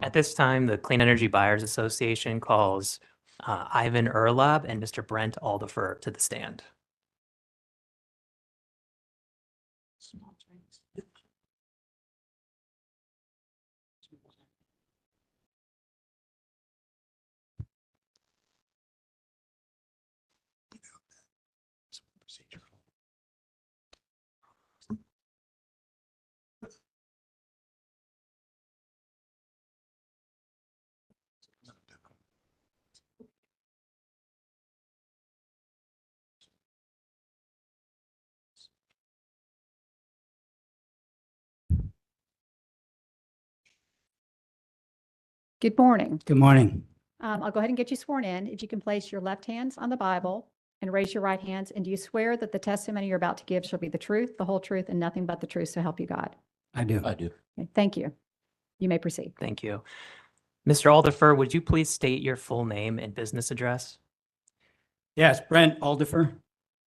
At this time, the Clean Energy Buyers Association calls Ivan Erlab and Mr. Brent Aldifer to the stand. Good morning. Good morning. I'll go ahead and get you sworn in. If you can place your left hands on the Bible and raise your right hands. And do you swear that the testimony you're about to give shall be the truth, the whole truth, and nothing but the truth, so help you God? I do. I do. Okay, thank you. You may proceed. Thank you. Mr. Aldifer, would you please state your full name and business address? Yes, Brent Aldifer.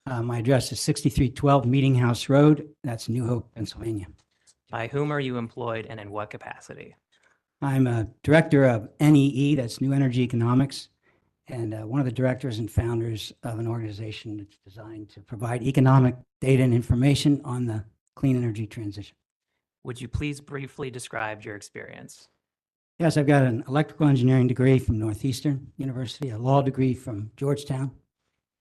My address is 6312 Meeting House Road. That's New Hope, Pennsylvania. By whom are you employed and in what capacity? I'm a director of NEE, that's New Energy Economics, and one of the directors and founders of an organization that's designed to provide economic data and information on the clean energy transition. Would you please briefly describe your experience? Yes, I've got an electrical engineering degree from Northeastern University, a law degree from Georgetown,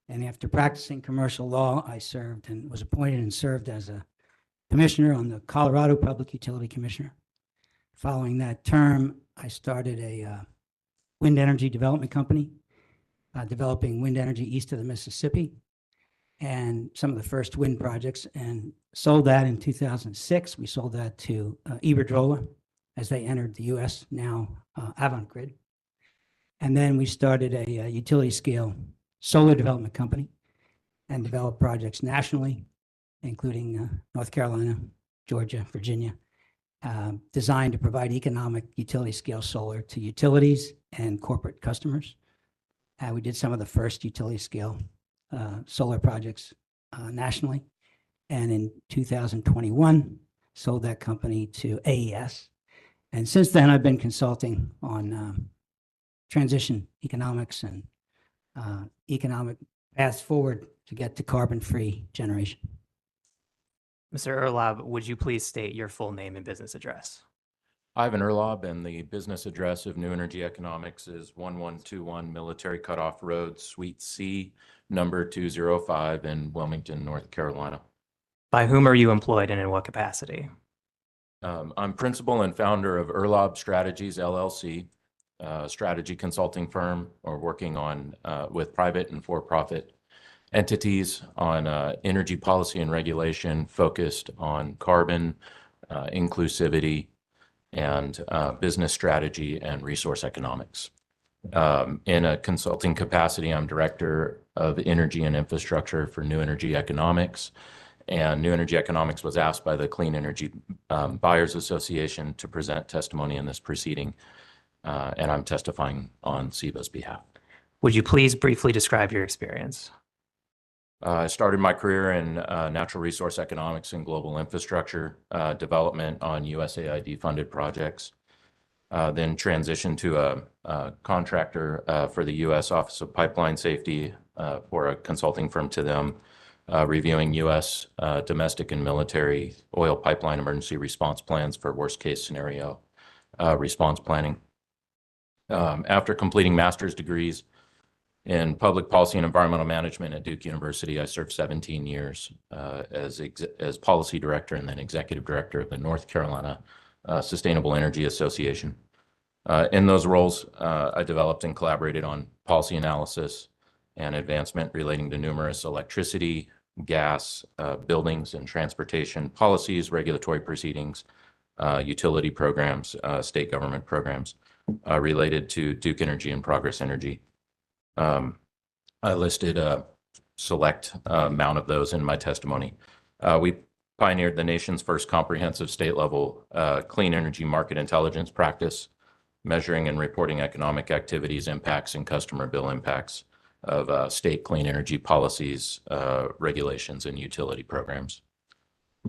and after practicing commercial law, I served and was appointed and served as a commissioner on the Colorado Public Utility Commissioner. Following that term, I started a wind energy development company, developing wind energy east of the Mississippi and some of the first wind projects, and sold that in 2006. We sold that to Iberdrola as they entered the U.S., now Avangrid. And then we started a utility scale solar development company and developed projects nationally, including North Carolina, Georgia, Virginia, designed to provide economic utility scale solar to utilities and corporate customers. We did some of the first utility scale solar projects nationally. And in 2021, sold that company to AES. And since then, I've been consulting on transition economics and economic paths forward to get to carbon-free generation. Mr. Erlab, would you please state your full name and business address? Ivan Erlab, and the business address of New Energy Economics is 1121 Military Cutoff Road, Suite C, number 205 in Wilmington, North Carolina. By whom are you employed and in what capacity? I'm principal and founder of Erlab Strategies, LLC, a strategy consulting firm, or working on with private and for-profit entities on energy policy and regulation focused on carbon, inclusivity, and business strategy and resource economics. In a consulting capacity, I'm director of energy and infrastructure for New Energy Economics. And New Energy Economics was asked by the Clean Energy Buyers Association to present testimony in this proceeding, and I'm testifying on CEBA's behalf. Would you please briefly describe your experience? I started my career in natural resource economics and global infrastructure development on USAID-funded projects, then transitioned to a contractor for the U.S. Office of Pipeline Safety for a consulting firm to them, reviewing U.S. domestic and military oil pipeline emergency response plans for worst-case scenario response planning. After completing master's degrees in public policy and environmental management at Duke University, I served 17 years as policy director and then executive director of the North Carolina Sustainable Energy Association. In those roles, I developed and collaborated on policy analysis and advancement relating to numerous electricity, gas, buildings and transportation policies, regulatory proceedings, utility programs, state government programs related to Duke Energy and Progress Energy. I listed a select amount of those in my testimony. We pioneered the nation's first comprehensive state-level clean energy market intelligence practice, measuring and reporting economic activities, impacts, and customer bill impacts of state clean energy policies, regulations, and utility programs.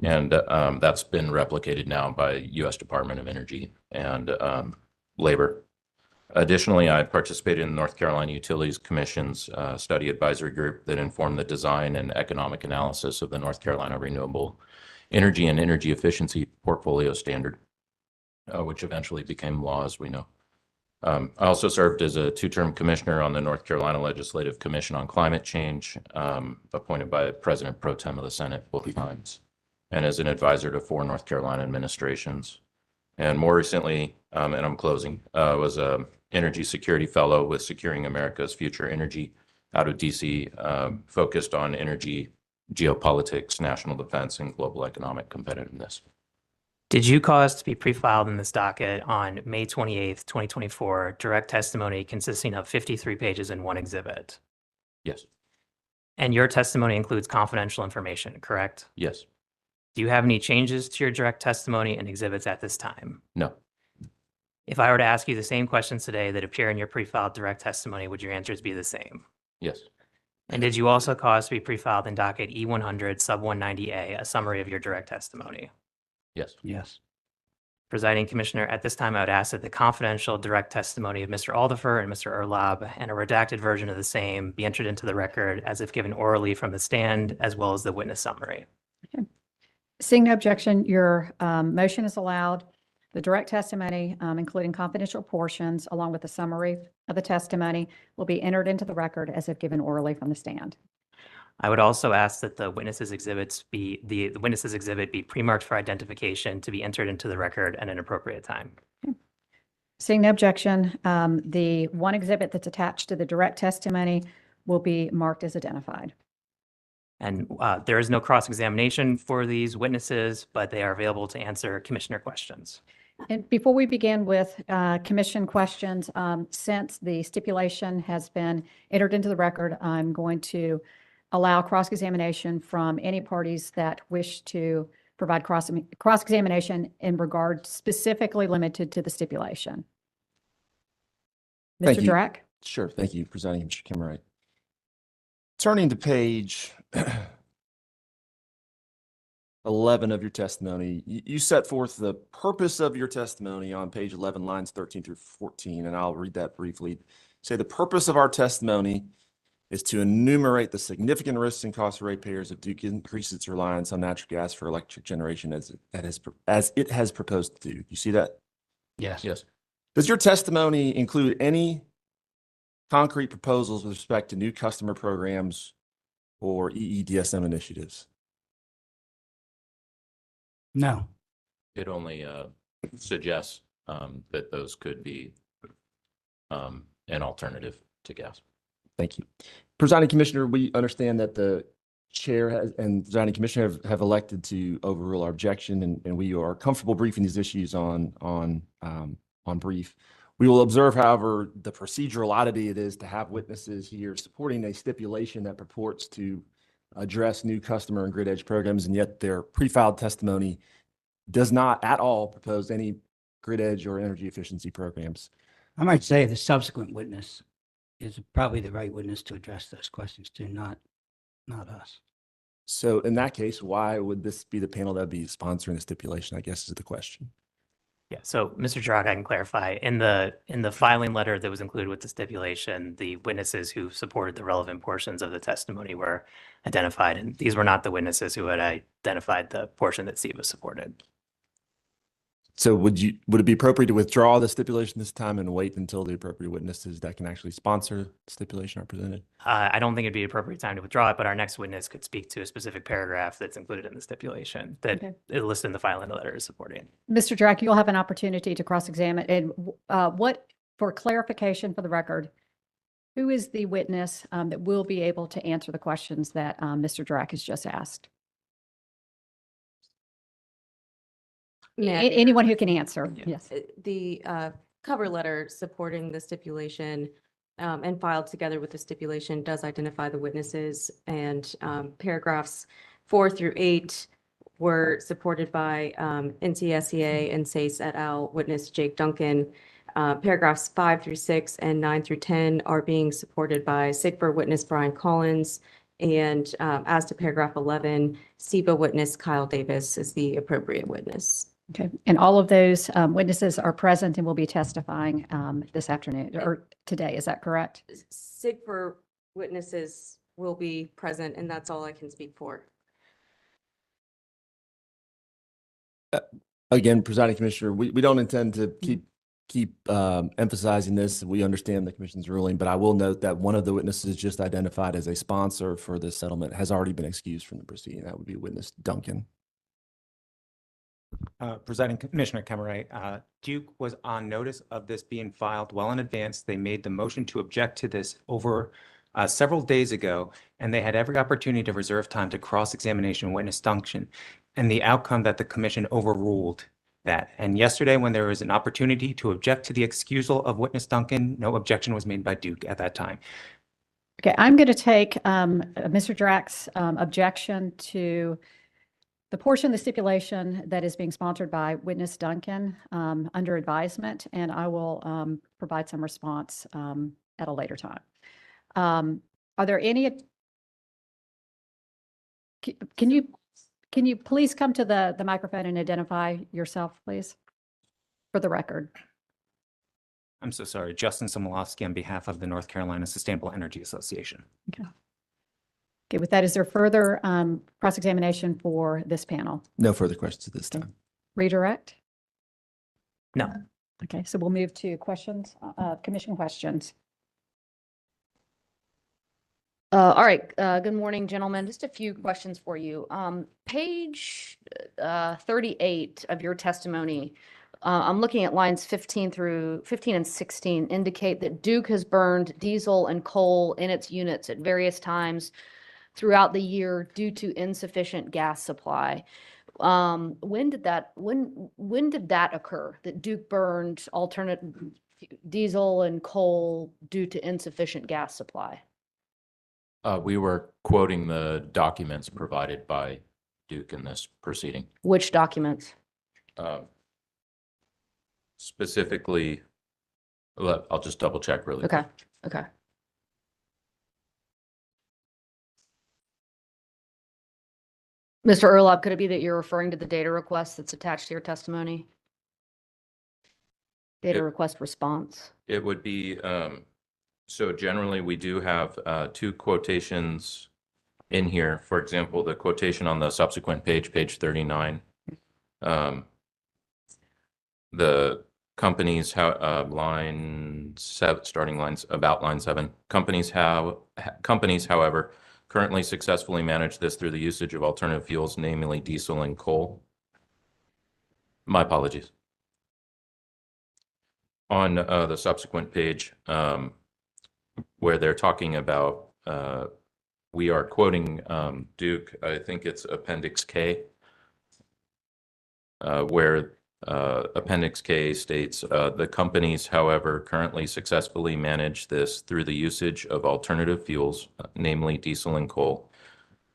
And that's been replicated now by U.S. Department of Energy and labor. Additionally, I participated in the North Carolina Utilities Commission's study advisory group that informed the design and economic analysis of the North Carolina Renewable Energy and Energy Efficiency Portfolio Standard, which eventually became law, as we know. I also served as a two-term commissioner on the North Carolina Legislative Commission on Climate Change, appointed by President Pro Tem of the Senate both times, and as an advisor to 4 North Carolina administrations. And more recently, and I'm closing, was a Energy Security Fellow with Securing America's Future Energy out of DC, focused on energy, geopolitics, national defense, and global economic competitiveness. Did you cause to be pre-filed in this docket on May 28th, 2024, direct testimony consisting of 53 pages and 1 exhibit? Yes. And your testimony includes confidential information, correct? Yes. Do you have any changes to your direct testimony and exhibits at this time? No. If I were to ask you the same questions today that appear in your pre-filed direct testimony, would your answers be the same? Yes. And did you also cause to be pre-filed in docket E100 sub 190A, a summary of your direct testimony? Yes. Yes. Presiding Commissioner, at this time, I would ask that the confidential direct testimony of Mr. Aldifer and Mr. Erlob and a redacted version of the same be entered into the record as if given orally from the stand, as well as the witness summary. Seeing no objection, your motion is allowed. The direct testimony, including confidential portions, along with the summary of the testimony, will be entered into the record as if given orally from the stand. I would also ask that the witnesses' exhibits be the witnesses' exhibit be pre-marked for identification to be entered into the record at an appropriate time. Seeing no objection, the 1 exhibit that's attached to the direct testimony will be marked as identified. And there is no cross-examination for these witnesses, but they are available to answer commissioner questions. And before we begin with commission questions, since the stipulation has been entered into the record, I'm going to allow cross-examination from any parties that wish to provide cross-examination in regard specifically limited to the stipulation. Thank Mr. you. Drack? Sure. Thank you, Presiding Commissioner Kimmerer. Turning to page 11 of your testimony, you set forth the purpose of your testimony on page 11, lines 13 through 14, and I'll read that briefly. Say the purpose of our testimony is to enumerate the significant risks and costs of ratepayers if Duke increases its reliance on natural gas for electric generation as it has proposed to do. You see that? Yes. Yes. Does your testimony include any concrete proposals with respect to new customer programs or EEDSM initiatives? No. It only suggests that those could be an alternative to gas. Thank you. Presiding Commissioner, we understand that the chair and presiding commissioner have elected to overrule our objection, and we are comfortable briefing these issues on brief. We will observe, however, the procedural oddity it is to have witnesses here supporting a stipulation that purports to address new customer and grid edge programs, and yet their pre-filed testimony does not at all propose any grid edge or energy efficiency programs. I might say the subsequent witness is probably the right witness to address those questions to, not us. So in that case, why would this be the panel that would be sponsoring the stipulation, I guess is the question. Yeah, so Mr. Drack, I can clarify. In the filing letter that was included with the stipulation, the witnesses who supported the relevant portions of the testimony were identified, and these were not the witnesses who had identified the portion that SEBA supported. So would it be appropriate to withdraw the stipulation this time and wait until the appropriate witnesses that can actually sponsor the stipulation are presented? I don't think it'd be an appropriate time to withdraw it, but our next witness could speak to a specific paragraph that's included in the stipulation that Okay. is listed in the filing letter is supporting. Mr. Drack, you'll have an opportunity to cross-examine. And for clarification for the record, who is the witness that will be able to answer the questions that Mr. Drack has just asked? Anyone who can answer, Yeah. yes. The cover letter supporting the stipulation and filed together with the stipulation does identify the witnesses, and paragraphs 4 through 8 were supported by NCSEA and SACE et al. Witness Jake Duncan. Paragraphs 5 through 6 and 9 through 10 are being supported by SIGFR witness Brian Collins. And as to paragraph 11, SEBA witness Kyle Davis is the appropriate witness. Okay, and all of those witnesses are present and will be testifying this afternoon or today, is that correct? SIGFR witnesses will be present, and that's all I can speak for. Again, Presiding Commissioner, we don't intend to keep emphasizing this. We understand the commission's ruling, but I will note that one of the witnesses just identified as a sponsor for this settlement has already been excused from the proceeding. That would be witness Duncan. Presiding Commissioner Kemmeray, Duke was on notice of this being filed well in advance. They made the motion to object to this over several days ago, and they had every opportunity to reserve time to cross-examination witness Duncan, and the outcome that the commission overruled that. And yesterday, when there was an opportunity to object to the excusal of witness Duncan, no objection was made by Duke at that time. Okay, I'm going to take Mr. Drack's objection to the portion of the stipulation that is being sponsored by witness Duncan under advisement, and I will provide some response at a later time. Are there any? Can you please come to the microphone and identify yourself, please, for the record? I'm so sorry. Justin Somolowski on behalf of the North Carolina Sustainable Energy Association. Okay. Okay, with that, is there further cross-examination for this panel? No further questions at this time. Redirect? No. Okay, so we'll move to questions, commission questions. All right. Good morning, gentlemen. Just a few questions for you. Page 38 of your testimony, I'm looking at lines 15 and 16 indicate that Duke has burned diesel and coal in its units at various times throughout the year due to insufficient gas supply. When did that occur, that Duke burned alternate diesel and coal due to insufficient gas supply? We were quoting the documents provided by Duke in this proceeding. Which documents? Specifically, I'll just double check really Okay, quick. okay. Mr. Erlob, could it be that you're referring to the data request that's attached to your testimony? Data It- request response. It would be, so generally we do have two quotations in here. For example, the quotation on the subsequent page, page 39. The companies, line 7, starting lines, about line 7. Companies, however, currently successfully manage this through the usage of alternative fuels, namely diesel and coal. My apologies. On the subsequent page, where they're talking about, we are quoting Duke, I think it's Appendix K, where Appendix K states, the companies, however, currently successfully manage this through the usage of alternative fuels, namely diesel and coal.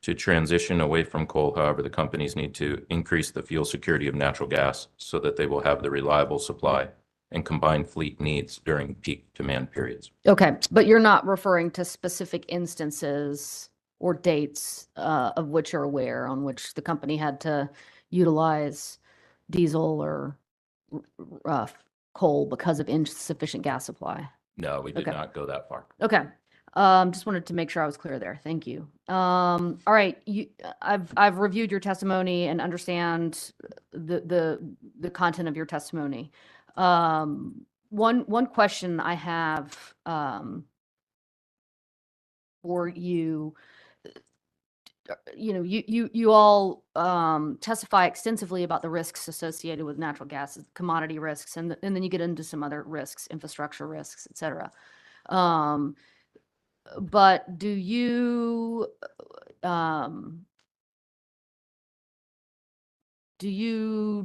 To transition away from coal, however, the companies need to increase the fuel security of natural gas so that they will have the reliable supply and combined fleet needs during peak demand periods. Okay, but you're not referring to specific instances or dates of which you're aware on which the company had to utilize diesel or coal because of insufficient gas supply. No, we did Okay. not go that far. Okay. Just wanted to make sure I was clear there. Thank you. All right, I've reviewed your testimony and understand the content of your testimony. One question I have for you, you all testify extensively about the risks associated with natural gas, commodity risks, and then you get into some other risks, infrastructure risks, et cetera. But do you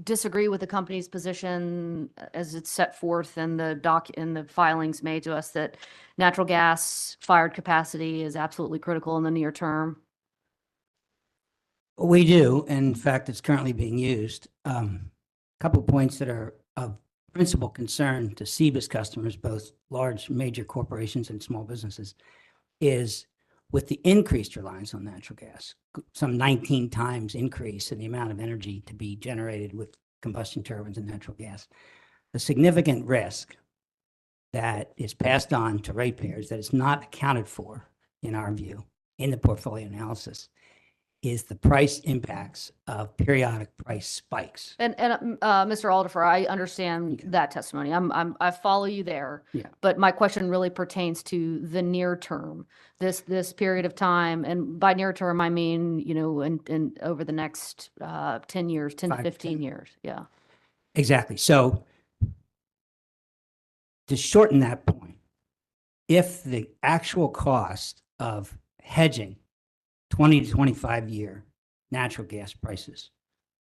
disagree with the company's position as it's set forth in the filings made to us that natural gas fired capacity is absolutely critical in the near term? We do. In fact, it's currently being used. Couple of points that are of principal concern to CBIS customers, both large major corporations and small businesses, is with the increased reliance on natural gas, some 19 times increase in the amount of energy to be generated with combustion turbines and natural gas. The significant risk that is passed on to ratepayers that is not accounted for, in our view, in the portfolio analysis, is the price impacts of periodic price spikes. And Mr. Aldifer, I understand Okay. that testimony. I follow you there. Yeah. But my question really pertains to the near term, this period of time. And by near term, I mean, in over the next 10 years, 10 to 5 to 15 10. years. Yeah. Exactly. So to shorten that point, if the actual cost of hedging 20 to 25-year natural gas prices,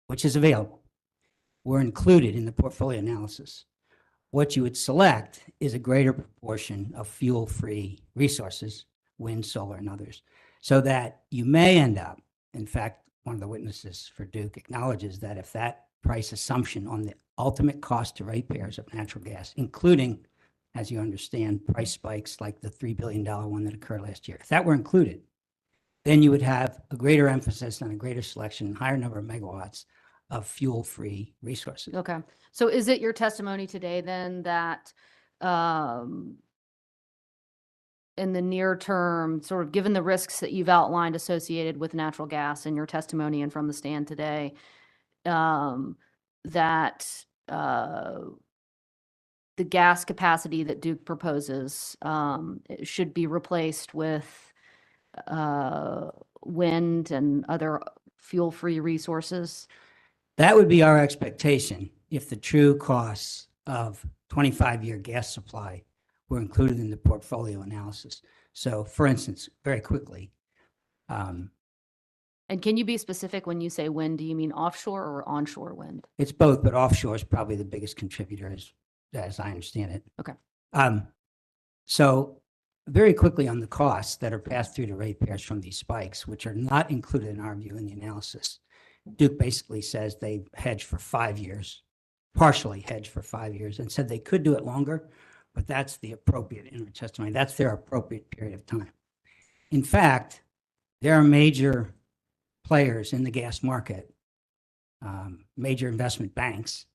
which is available, were included in the portfolio analysis, what you would select is a greater proportion of fuel-free resources, wind, solar, and others, so that you may end up, in fact, one of the witnesses for Duke acknowledges that if that price assumption on the ultimate cost to ratepayers of natural gas, including, as you understand, price spikes like the $3 billion one that occurred last year, if that were included, then you would have a greater emphasis on a greater selection, higher number of megawatts of fuel-free resources. Okay. So is it your testimony today then that in the near term, sort of given the risks that you've outlined associated with natural gas in your testimony and from the stand today, that the gas capacity that Duke proposes should be replaced with wind and other fuel-free resources? That would be our expectation if the true costs of 25-year gas supply were included in the portfolio analysis. So for instance, very quickly, And can you be specific when you say wind? Do you mean offshore or onshore wind? it's both, but offshore is probably the biggest contributor as I understand it. Okay. So very quickly on the costs that are passed through to ratepayers from these spikes, which are not included in our view in the analysis, Duke basically says they hedge for 5 years, partially hedge for 5 years, and said they could do it longer, but that's the appropriate in their testimony. That's their appropriate period of time. In fact, there are major players in the gas market, major investment banks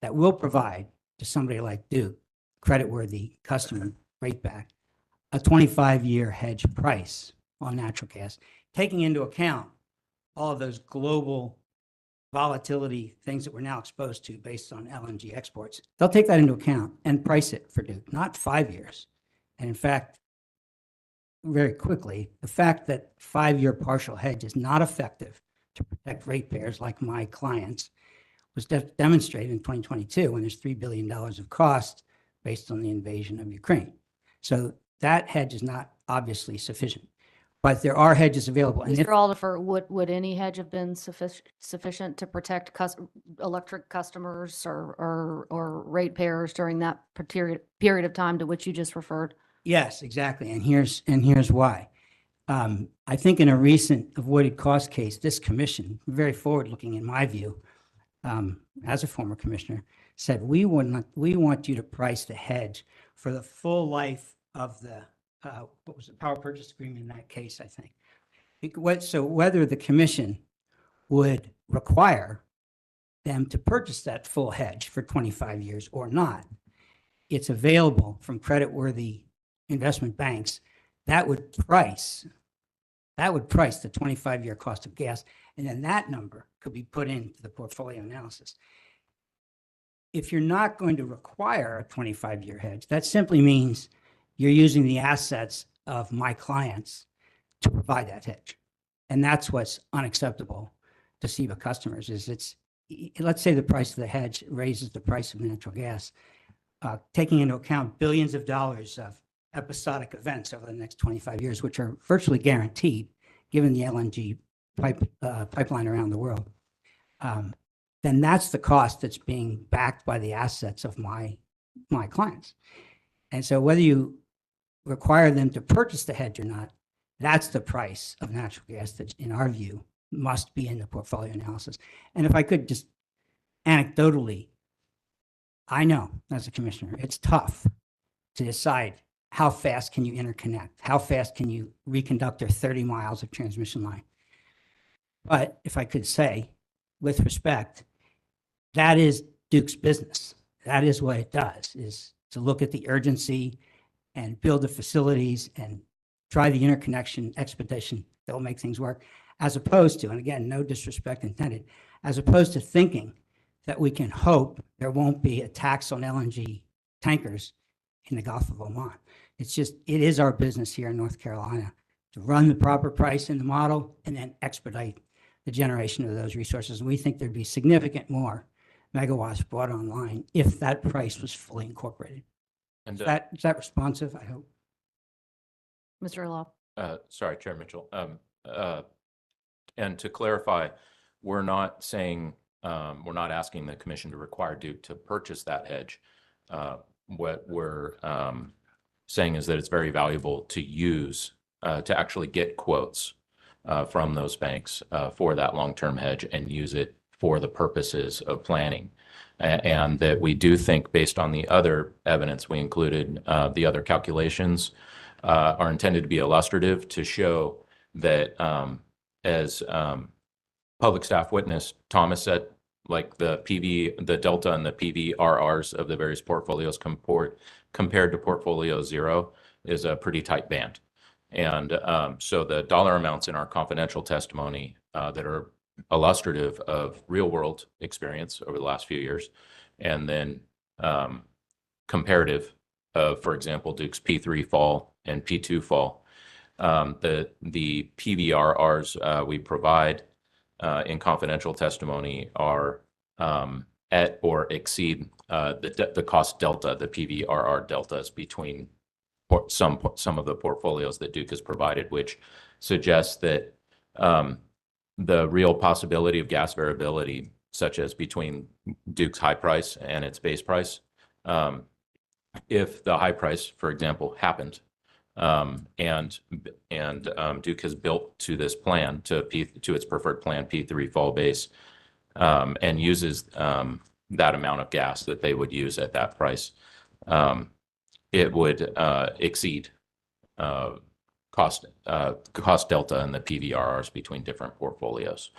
that will provide to somebody like Duke, creditworthy customer rate back, a 25-year hedge price on natural gas, taking into account all of those global volatility things that we're now exposed to based on LNG exports. They'll take that into account and price it for Duke, not 5 years. And in fact, very quickly, the fact that 5-year partial hedge is not effective to protect ratepayers like my clients was demonstrated in 2022 when there's $3 billion of cost based on the invasion of Ukraine. So that hedge is not obviously sufficient, but there are hedges available. And Mr. if, Aldifer, would any hedge have been sufficient to protect electric customers or ratepayers during that period of time to which you just referred? yes, exactly. And here's why. I think in a recent avoided cost case, this commission, very forward-looking in my view, as a former commissioner, said we want you to price the hedge for the full life of the what was the power purchase agreement in that case, I think. So whether the commission would require them to purchase that full hedge for 25 years or not, it's available from creditworthy investment banks that would price the 25-year cost of gas, and then that number could be put into the portfolio analysis. If you're not going to require a 25-year hedge, that simply means you're using the assets of my clients to provide that hedge. And that's what's unacceptable to CEBA customers is let's say the price of the hedge raises the price of natural gas, taking into account billions of dollars of episodic events over the next 25 years, which are virtually guaranteed given the LNG pipeline around the world, then that's the cost that's being backed by the assets of my clients. And so whether you require them to purchase the hedge or not, that's the price of natural gas that, in our view, must be in the portfolio analysis. And if I could just anecdotally, I know as a commissioner, it's tough to decide how fast can you interconnect, how fast can you reconductor 30 miles of transmission line. But if I could say, with respect, that is Duke's business. That is what it does, is to look at the urgency and build the facilities and try the interconnection expedition that will make things work, as opposed to, and again, no disrespect intended, as opposed to thinking that we can hope there won't be a tax on LNG tankers in the Gulf of Oman. It's just, it is our business here in North Carolina to run the proper price in the model and then expedite the generation of those resources. And we think there'd be significant more megawatts brought online if that price was fully incorporated. And Is that responsive? I hope. Mr. Erloff? sorry, Chair Mitchell. And to clarify, we're not saying, we're not asking the commission to require Duke to purchase that hedge. What we're saying is that it's very valuable to use, to actually get quotes from those banks for that long-term hedge and use it for the purposes of planning. And that we do think, based on the other evidence we included, the other calculations are intended to be illustrative to show that, as public staff witness Thomas said, like the delta and the PVRRs of the various portfolios compared to portfolio 0 is a pretty tight band. And so the dollar amounts in our confidential testimony that are illustrative of real world experience over the last few years, and then comparative of, for example, Duke's P3 fall and P2 fall. The PVRRs we provide in confidential testimony are at or exceed the cost delta, the PVRR deltas between some of the portfolios that Duke has provided, which suggests that the real possibility of gas variability, such as between Duke's high price and its base price, if the high price, for example, happened, and Duke has built to this plan, to its preferred plan, P3 fall base, and uses that amount of gas that they would use at that price, it would exceed cost delta and the PVRRs between different portfolios.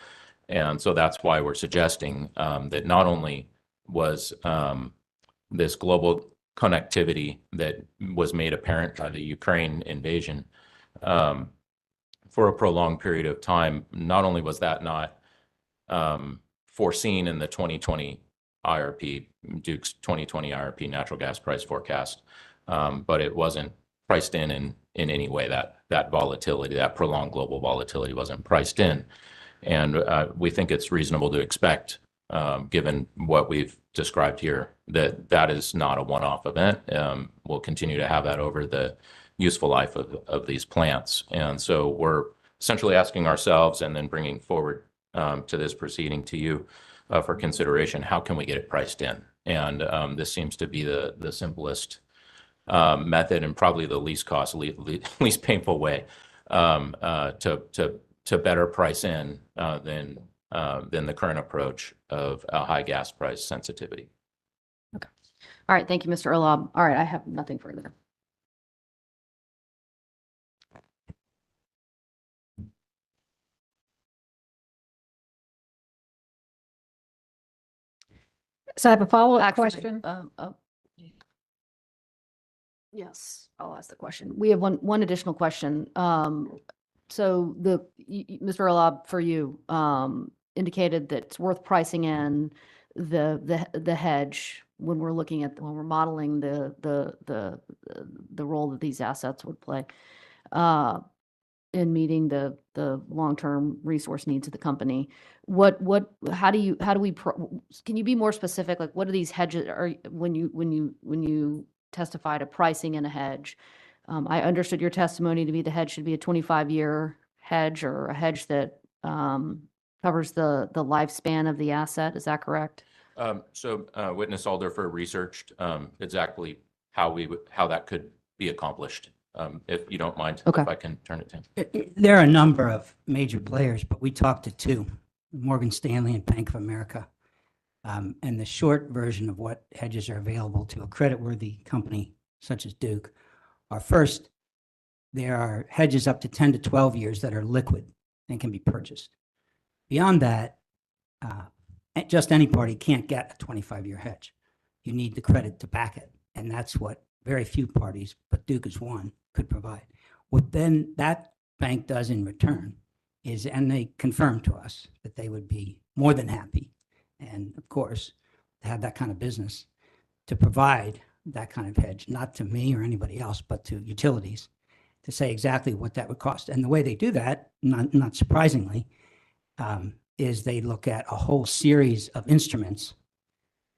And so that's why we're suggesting that not only was this global connectivity that was made apparent by the Ukraine invasion for a prolonged period of time, not only was that not foreseen in the 2020 IRP, Duke's 2020 IRP natural gas price forecast, but it wasn't priced in any way. That volatility, that prolonged global volatility wasn't priced in. And we think it's reasonable to expect, given what we've described here, that is not a one-off event. We'll continue to have that over the useful life of these plants. And so we're essentially asking ourselves, and then bringing forward to this proceeding to you for consideration, how can we get it priced in? And this seems to be the simplest method, and probably the least costly, least painful way to better price in than the current approach of a high gas price sensitivity. Okay. All right. Thank you, Mr. Erloff. All right. I have nothing further. So I have a follow-up Actually, question. Yes, I'll ask the question. We have one additional question. So Mr. Erloff, for you, indicated that it's worth pricing in the hedge when we're modeling the role that these assets would play in meeting the long-term resource needs of the company. Can you be more specific? Like, what are these hedges are when you testify to pricing in a hedge? I understood your testimony to be the hedge should be a 25-year hedge, or a hedge that covers the lifespan of the asset. Is that correct? So Witness Alderfer researched exactly how that could be accomplished. If you don't mind, Okay. if I can turn it to him. There are a number of major players, but we talked to two, Morgan Stanley and Bank of America. And the short version of what hedges are available to a creditworthy company such as Duke are, first, there are hedges up to 10 to 12 years that are liquid and can be purchased. Beyond that, just any party can't get a 25-year hedge. You need the credit to back it. And that's what very few parties, but Duke is one, could provide. What then that bank does in return is, and they confirmed to us that they would be more than happy, and of course, to have that kind of business, to provide that kind of hedge, not to me or anybody else, but to utilities, to say exactly what that would cost. And the way they do that, not surprisingly, is they look at a whole series of instruments,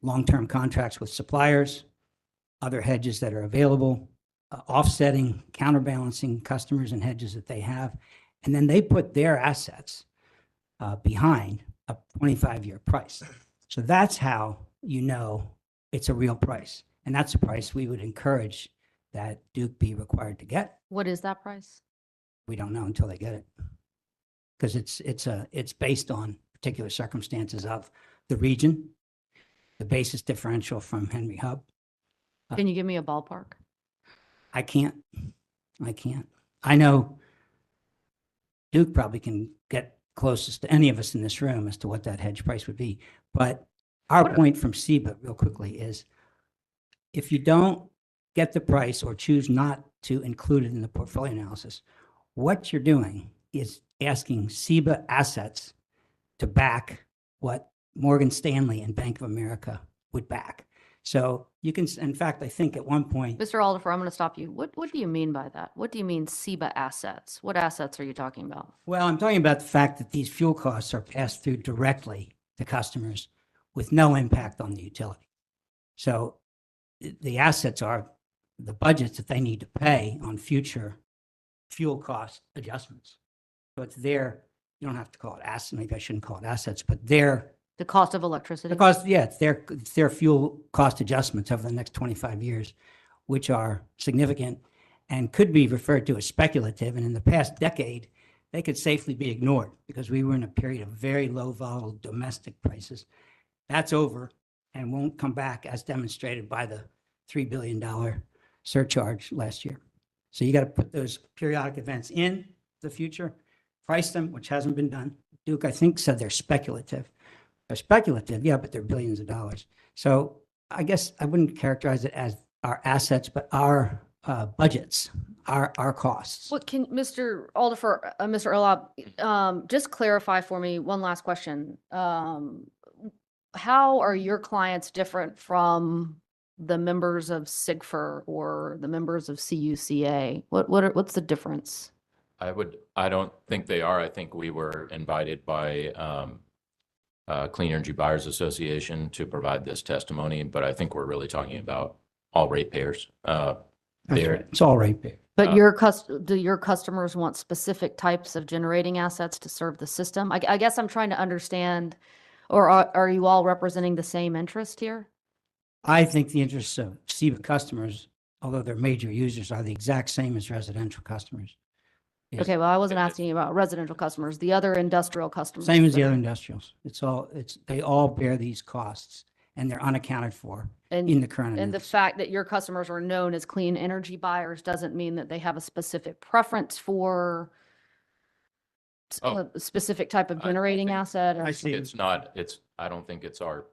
long-term contracts with suppliers, other hedges that are available, offsetting, counterbalancing customers and hedges that they have. And then they put their assets behind a 25-year price. So that's how you know it's a real price. And that's a price we would encourage that Duke be required to get. What is that price? We don't know until they get it. Because it's based on particular circumstances of the region, the basis differential from Henry Hub. Can you give me a ballpark? I can't. I know Duke probably can get closest to any of us in this room as to what that hedge price would be. But our point from SEBA, real quickly, is if you don't get the price or choose not to include it in the portfolio analysis, what you're doing is asking SEBA assets to back what Morgan Stanley and Bank of America would back. So you can, in fact, I think at one point, Mr. Aldifer, I'm going to stop you. What do you mean by that? What do you mean SEBA assets? What assets are you talking about? well, I'm talking about the fact that these fuel costs are passed through directly to customers with no impact on the utility. So the assets are the budgets that they need to pay on future fuel cost adjustments. So it's their, you don't have to call it assets, maybe I shouldn't call it assets, but their, The cost of electricity? because, yeah, it's their fuel cost adjustments over the next 25 years, which are significant and could be referred to as speculative. And in the past decade, they could safely be ignored because we were in a period of very low volatile domestic prices. That's over and won't come back as demonstrated by the $3 billion surcharge last year. So you got to put those periodic events in the future, price them, which hasn't been done. Duke, I think, said they're speculative. They're speculative, yeah, but they're billions of dollars. So I guess I wouldn't characterize it as our assets, but our budgets, our costs. What can, Mr. Aldifer, Mr. Erlab, just clarify for me, one last question. How are your clients different from the members of SIGFR or the members of CUCA? What's the difference? I don't think they are. I think we were invited by Clean Energy Buyers Association to provide this testimony, but I think we're really talking about all ratepayers. That's right. It's all right there. But do your customers want specific types of generating assets to serve the system? I guess I'm trying to understand, or are you all representing the same interest here? I think the interests of SEBA customers, although they're major users, are the exact same as residential customers. Yes. Okay, well, I wasn't asking you about residential customers, the other industrial customers. Same as the that- other industrials. They all bear these costs and they're unaccounted for in the current. And the analysis. fact that your customers are known as clean energy buyers doesn't mean that they have a specific preference for Oh, a specific type of I generating think- asset. or- I see. I don't think it's our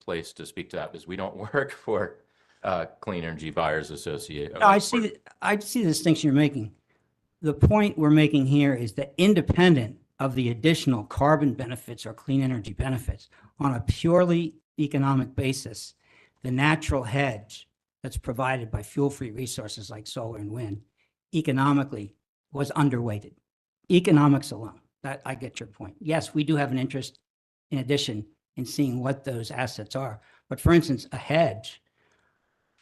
place to speak to that because we don't work for Clean Energy Buyers Association. No, I see the distinction you're making. The point we're making here is that independent of the additional carbon benefits or clean energy benefits, on a purely economic basis, the natural hedge that's provided by fuel-free resources like solar and wind economically was underweighted. Economics alone, that I get your point. Yes, we do have an interest in addition in seeing what those assets are. But for instance, a hedge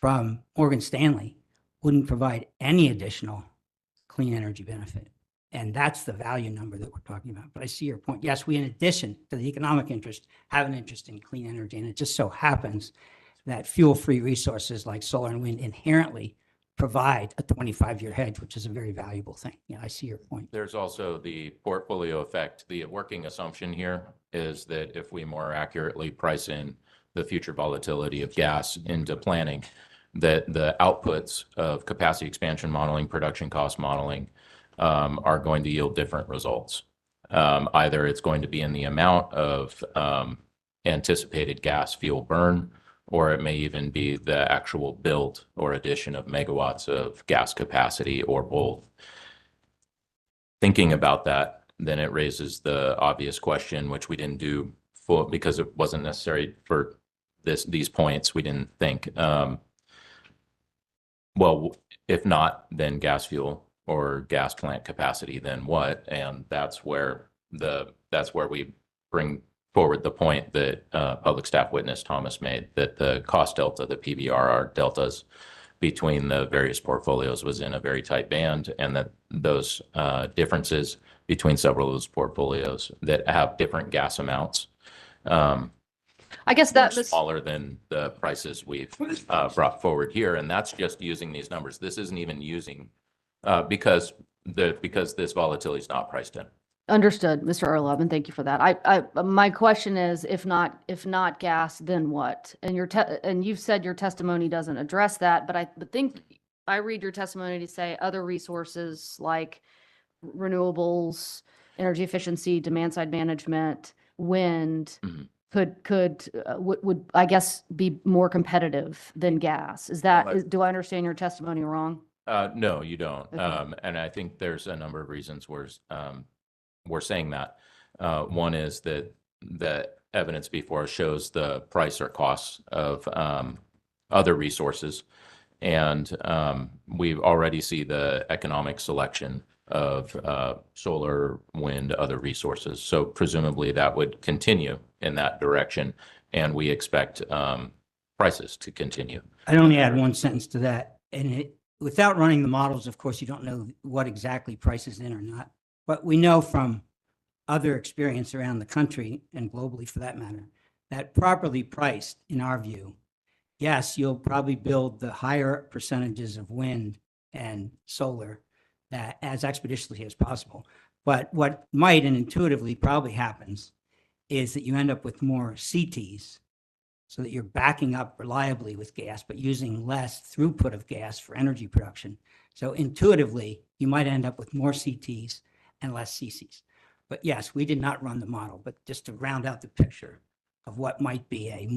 from Morgan Stanley wouldn't provide any additional clean energy benefit. And that's the value number that we're talking about. But I see your point. Yes, we, in addition to the economic interest, have an interest in clean energy. And it just so happens that fuel-free resources like solar and wind inherently provide a 25-year hedge, which is a very valuable thing. Yeah, I see your point. There's also the portfolio effect. The working assumption here is that if we more accurately price in the future volatility of gas into planning, that the outputs of capacity expansion modeling, production cost modeling are going to yield different results. Either it's going to be in the amount of anticipated gas fuel burn, or it may even be the actual build or addition of megawatts of gas capacity, or both. Thinking about that, then it raises the obvious question, which we didn't do full because it wasn't necessary for these points. We didn't think, well, if not, then gas fuel or gas plant capacity, then what? And that's where we bring forward the point that public staff witness Thomas made, that the cost delta, the PBRR deltas between the various portfolios was in a very tight band, and that those differences between several of those portfolios that have different gas amounts I guess were that was, smaller than the prices we've brought forward here. And that's just using these numbers. This isn't even using because this volatility is not priced in. understood, Mr. Orlov, and thank you for that. My question is, if not gas, then what? And and you've said your testimony doesn't address that, but I think I read your testimony to say other resources like renewables, energy efficiency, demand side management, wind Mhm. would I guess be more competitive than gas. Is that, Well, do I understand your testimony wrong? No, you don't. Okay. And I think there's a number of reasons we're saying that. One is that the evidence before us shows the price or costs of other resources. And we already see the economic selection of solar, wind, other resources. So presumably that would continue in that direction. And we expect prices to continue. I'd only add one sentence to that. And without running the models, of course, you don't know what exactly price is in or not. But we know from other experience around the country and globally for that matter, that properly priced, in our view, yes, you'll probably build the higher percentages of wind and solar that as expeditiously as possible. But what might and intuitively probably happens is that you end up with more CTs, so that you're backing up reliably with gas, but using less throughput of gas for energy production. So intuitively, you might end up with more CTs and less CCs. But yes, we did not run the model, but just to round out the picture of what might be a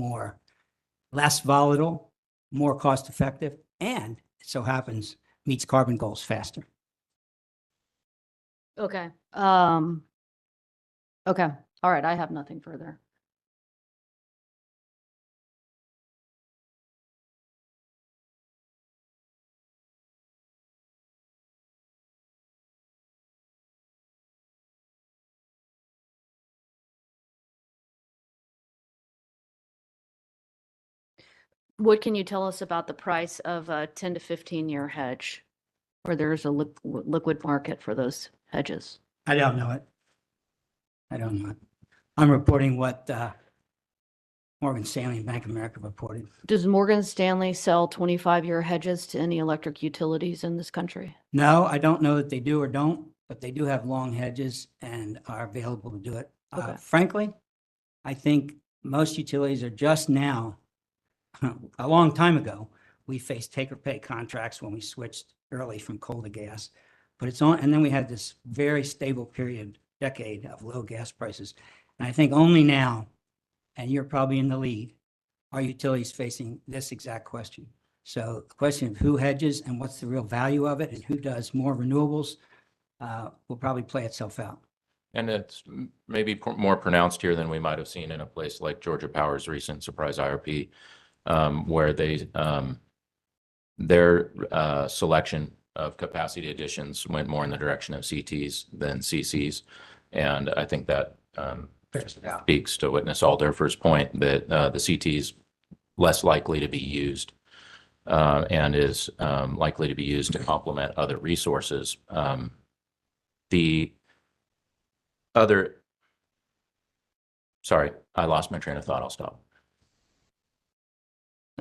less volatile, more cost effective, and it so happens meets carbon goals faster. Okay. Okay. All right. I have nothing further. What can you tell us about the price of a 10 to 15-year hedge, where there's a liquid market for those hedges? I don't know it. I don't know it. I'm reporting what Morgan Stanley and Bank of America reported. Does Morgan Stanley sell 25-year hedges to any electric utilities in this country? No, I don't know that they do or don't, but they do have long hedges and are available to do it. Okay. Frankly, I think most utilities are just now, a long time ago, we faced take or pay contracts when we switched early from coal to gas. But it's on, and then we had this very stable decade of low gas prices. And I think only now, and you're probably in the lead, are utilities facing this exact question. So the question of who hedges and what's the real value of it and who does more renewables will probably play itself out. And it's maybe more pronounced here than we might have seen in a place like Georgia Power's recent surprise IRP, where their selection of capacity additions went more in the direction of CTs than CCs. And I think that speaks to Witness Alderfer's point that the CT is less likely to be used and is likely to be used to complement other resources. Sorry, I lost my train of thought. I'll stop.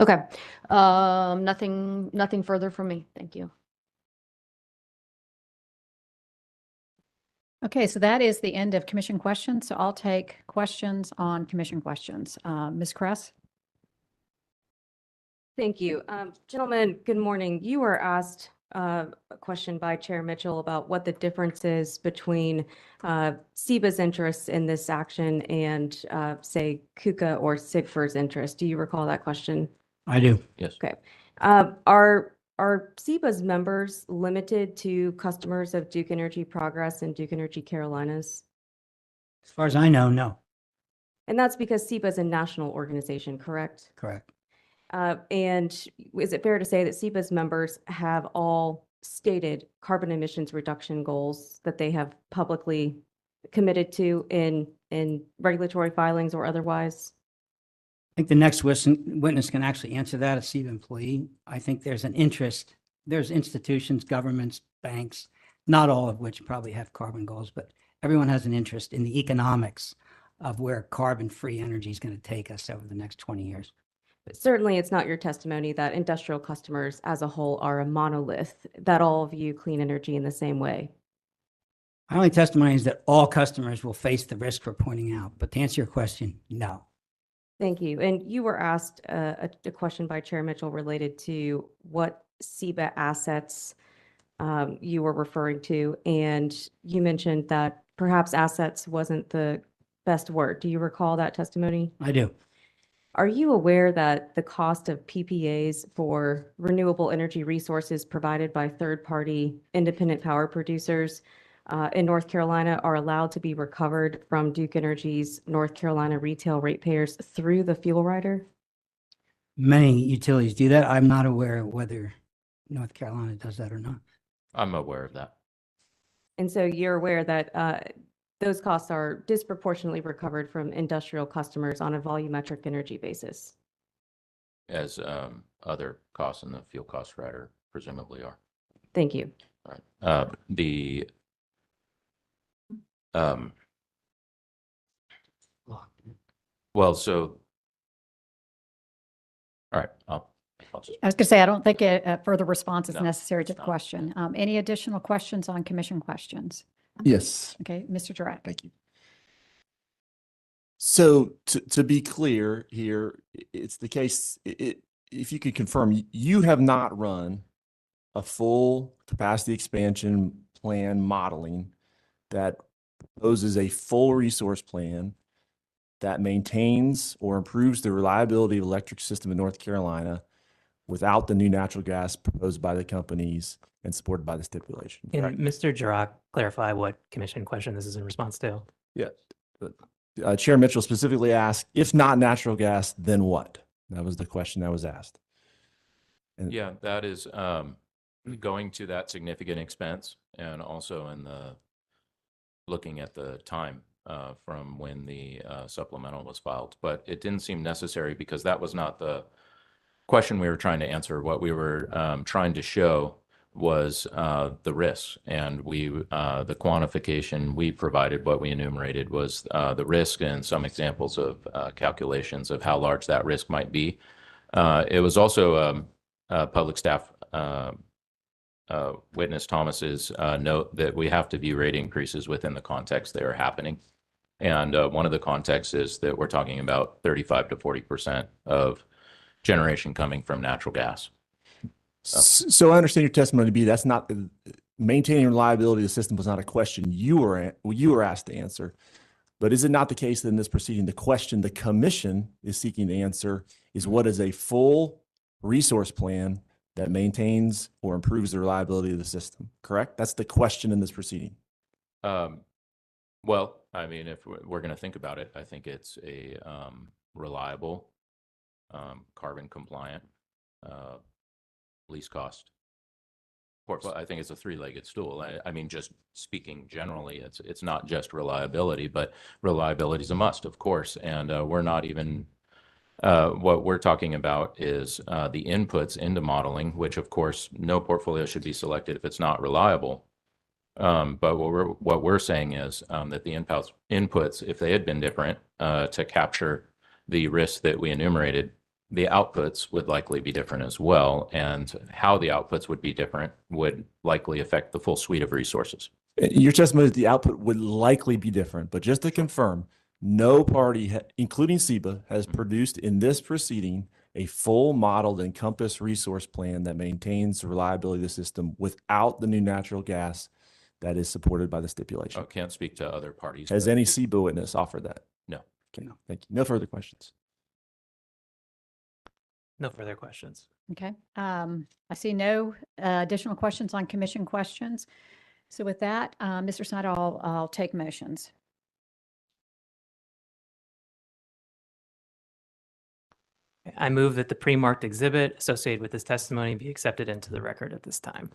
Okay. Nothing further from me. Thank you. Okay, so that is the end of commission questions. So I'll take questions on commission questions. Ms. Kress? Thank you. Gentlemen, good morning. You were asked a question by Chair Mitchell about what the difference is between SEBA's interests in this action and, say, KUKA or SIGFUR's interest. Do you recall that question? I do. Yes. Okay. Are SEBA's members limited to customers of Duke Energy Progress and Duke Energy Carolinas? As far as I know, no. And that's because SEBA is a national organization, correct? Correct. And is it fair to say that SEBA's members have all stated carbon emissions reduction goals that they have publicly committed to in regulatory filings or otherwise? I think the next witness can actually answer that, a SEBA employee. I think there's an interest. There's institutions, governments, banks, not all of which probably have carbon goals, but everyone has an interest in the economics of where carbon-free energy is going to take us over the next 20 years. But certainly, it's not your testimony that industrial customers as a whole are a monolith, that all view clean energy in the same way. My only testimony is that all customers will face the risk we're pointing out. But to answer your question, no. Thank you. And you were asked a question by Chair Mitchell related to what SEBA assets you were referring to. And you mentioned that perhaps assets wasn't the best word. Do you recall that testimony? I do. Are you aware that the cost of PPAs for renewable energy resources provided by third-party independent power producers in North Carolina are allowed to be recovered from Duke Energy's North Carolina retail ratepayers through the fuel rider? Many utilities do that. I'm not aware of whether North Carolina does that or not. I'm aware of that. And so you're aware that those costs are disproportionately recovered from industrial customers on a volumetric energy basis? As other costs in the fuel cost rider presumably are. Thank you. All right. Well, so, all right, I'll just, I was going to say, I don't think a further response is No, necessary to it's the not. question. Any additional questions on commission questions? Yes. Okay, Mr. Girat. Thank you. So to be clear here, it's the case, if you could confirm, you have not run a full capacity expansion plan modeling that proposes a full resource plan that maintains or improves the reliability of the electric system in North Carolina without the new natural gas proposed by the companies and supported by the stipulation. Can correct? Mr. Giroux clarify what commission question this is in response to? Yeah. Chair Mitchell specifically asked, if not natural gas, then what? That was the question that was asked. And yeah, that is going to that significant expense and also in the looking at the time from when the supplemental was filed. But it didn't seem necessary because that was not the question we were trying to answer. What we were trying to show was the risks, and the quantification we provided, what we enumerated was the risk and some examples of calculations of how large that risk might be. It was also public staff witness Thomas's note that we have to view rate increases within the context they are happening. And one of the contexts is that we're talking about 35 to 40% of generation coming from natural gas. So I understand your testimony to be that's not maintaining reliability of the system was not a question you were asked to answer. But is it not the case that in this proceeding, the question the commission is seeking to answer is what is a full resource plan that maintains or improves the reliability of the system? Correct? That's the question in this proceeding. Well, I mean, if we're going to think about it, I think it's a reliable, carbon compliant, least cost. I think it's a three-legged stool. I mean, just speaking generally, it's not just reliability, but reliability is a must, of course. And we're not even, what we're talking about is the inputs into modeling, which of course, no portfolio should be selected if it's not reliable. But what we're saying is that the inputs, if they had been different to capture the risks that we enumerated, the outputs would likely be different as well. And how the outputs would be different would likely affect the full suite of resources. Your testimony is the output would likely be different, but just to confirm, no party, including SEBA, has produced in this proceeding a full modeled Encompass resource plan that maintains the reliability of the system without the new natural gas that is supported by the stipulation. I can't speak to other parties. Has but any it- CBO witness offered that? No. Okay, thank you. No further questions. No further questions. Okay. I see no additional questions on commission questions. So with that, Mr. Snyder, I'll take motions. I move that the pre-marked exhibit associated with this testimony be accepted into the record at this time.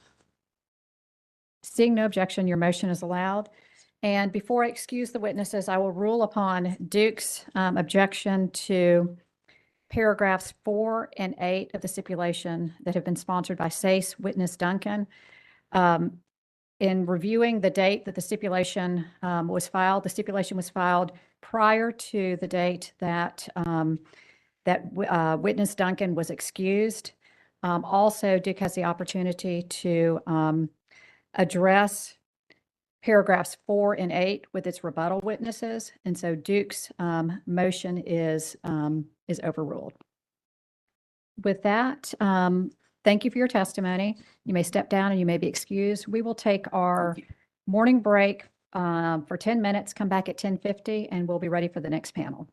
Seeing no objection, your motion is allowed. And before I excuse the witnesses, I will rule upon Duke's objection to paragraphs 4 and 8 of the stipulation that have been sponsored by SACE witness Duncan. In reviewing the date that the stipulation was filed, the stipulation was filed prior to the date that witness Duncan was excused. Also, Duke has the opportunity to address paragraphs 4 and 8 with its rebuttal witnesses. And so Duke's motion is overruled. With that, thank you for your testimony. You may step down and you may be excused. We will take our morning break for 10 minutes, come back at 10:50, and we'll be ready for the next panel.